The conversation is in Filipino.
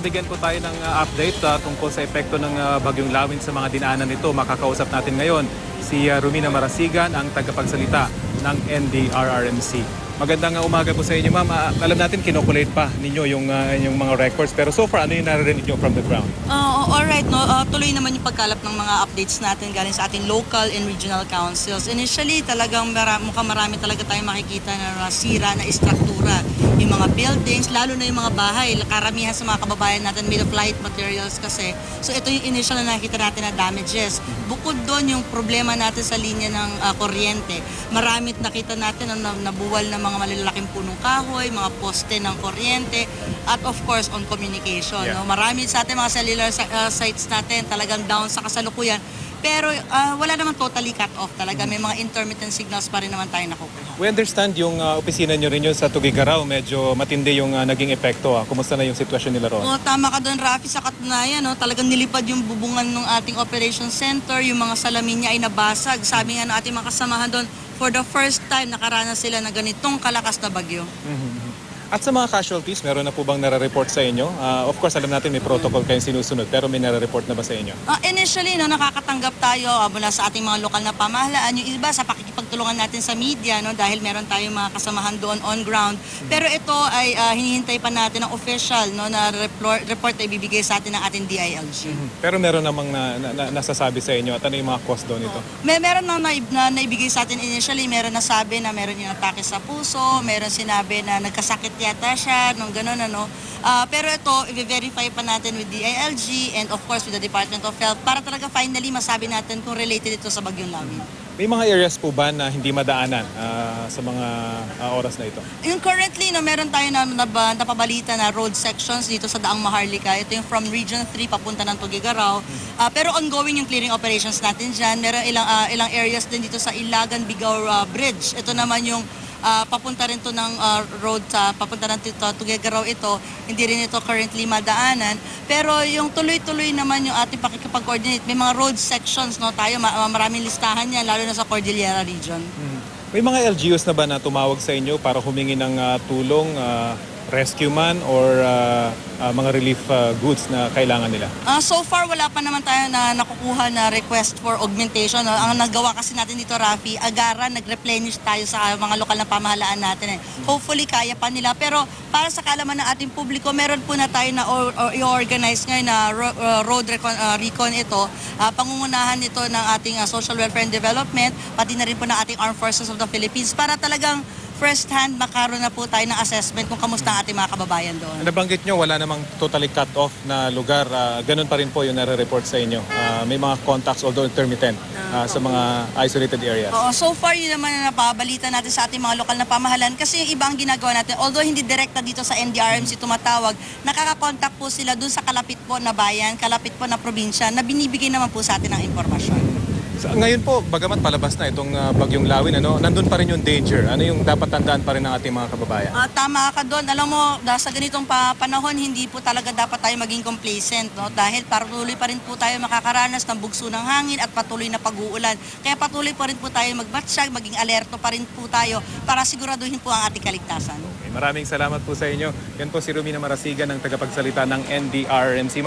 mabigyan po tayo ng update tungkol sa epekto ng Bagyong Lawin sa mga dinaanan nito. Makakausap natin ngayon si Romina Marasigan, ang tagapagsalita ng NDRRMC. Magandang umaga po sa inyo, ma'am. Alam natin kinokulate pa ninyo yung mga records, pero so far ano yung narinig nyo from the ground? Alright, no? Tuloy naman yung pagkalap ng mga updates natin galing sa ating local and regional councils. Initially, talagang mukhang marami talaga tayong makikita na nasira na istruktura. Yung mga buildings, lalo na yung mga bahay. Karamihan sa mga kababayan natin made of light materials kasi. So ito yung initial na nakikita natin na damages. Bukod doon yung problema natin sa linya ng kuryente. Maramit nakita natin na nabuwal na mga malalaking punong kahoy, mga poste ng kuryente, at of course on communication. Yeah. No? Marami sa ating mga cellular sites natin talagang down sa kasalukuyan. Pero wala naman totally cut off talaga. May mga intermittent signals pa rin naman tayo nakukuha. We understand yung opisina nyo rin yun sa Tuguegarao. Medyo matindi yung naging epekto. Kumusta na yung sitwasyon nila roon? Tama ka doon, Rafi, sa katunayan. No? Talagang nilipad yung bubungan ng ating operation center. Yung mga salamin niya ay nabasag. Sabi nga ng ating mga kasamahan doon, for the first time nakaranas sila na ganitong kalakas na bagyo. At sa mga casualties, meron na po bang nare-report sa inyo? Of course, alam natin may protocol kayong sinusunod, pero may nare-report na ba sa inyo? Initially, no, nakakatanggap tayo mula sa ating mga lokal na pamahalaan. Yung iba sa pakikipagtulungan natin sa media, no, dahil meron tayong mga kasamahan doon on ground. Pero ito ay hinihintay pa natin ng official, no, na report na ibibigay sa atin ng ating DILG. Pero meron namang nasasabi sa inyo at ano yung mga cost doon ito? Meron na naibigay sa atin initially. Meron na sabi na meron yung atake sa puso, meron sinabi na nagkasakit yata siya, nung gano'n ano. Pero ito, i-verify pa natin with DILG and of course with the Department of Health para talaga finally masabi natin kung related ito sa Bagyong Lawin. May mga areas po ba na hindi madaanan sa mga oras na ito? Yung currently, no, meron tayo na napabalita na road sections dito sa Daang Maharlika. Ito yung from Region 3 papunta ng Tuguegarao. Pero ongoing yung clearing operations natin dyan. Meron ilang areas din dito sa Ilagan-Bigaw Bridge. Ito naman yung papunta rin to ng road sa papunta ng Tuguegarao ito. Hindi rin ito currently madaanan. Pero yung tuloy-tuloy naman yung ating pakikipag-coordinate. May mga road sections, no, tayo. Maraming listahan yan, lalo na sa Cordillera region. May mga LGUs na ba na tumawag sa inyo para humingi ng tulong, rescue man or mga relief goods na kailangan nila? So far, wala pa naman tayo na nakukuha na request for augmentation. No? Ang nagawa kasi natin dito, Rafi, agaran, nag-replenish tayo sa mga lokal na pamahalaan natin. Hopefully, kaya pa nila. Pero para sa kaalaman ng ating publiko, meron po na tayo na i-organize ngayon na road recon ito. Pangungunahan ito ng ating Social Welfare and Development, pati na rin po ng ating Armed Forces of the Philippines para talagang first hand makaroon na po tayo ng assessment kung kamusta ang ating mga kababayan doon. Nabanggit nyo, wala namang totally cut off na lugar. Ganun pa rin po yung nare-report sa inyo. May mga contacts, although intermittent, sa mga isolated areas. So far, yun naman na napabalita natin sa ating mga lokal na pamahalan kasi yung iba ang ginagawa natin. Although hindi direkta dito sa NDRMC tumatawag, nakaka-contact po sila dun sa kalapit po na bayan, kalapit po na probinsya na binibigay naman po sa atin ng impormasyon. Ngayon po, bagamat palabas na itong Bagyong Lawin, nandun pa rin yung danger. Ano yung dapat tandaan pa rin ng ating mga kababayan? Tama ka doon. Alam mo, sa ganitong panahon, hindi po talaga dapat tayo maging complacent. No? Dahil patuloy pa rin po tayo makakaranas ng bugso ng hangin at patuloy na pag-uulan. Kaya patuloy pa rin po tayo magbatsyag, maging alerto pa rin po tayo para siguraduhin po ang ating kaligtasan. Okay, maraming salamat po sa inyo. Yan po si Romina Marasigan, ang tagapagsalita ng NDRMC.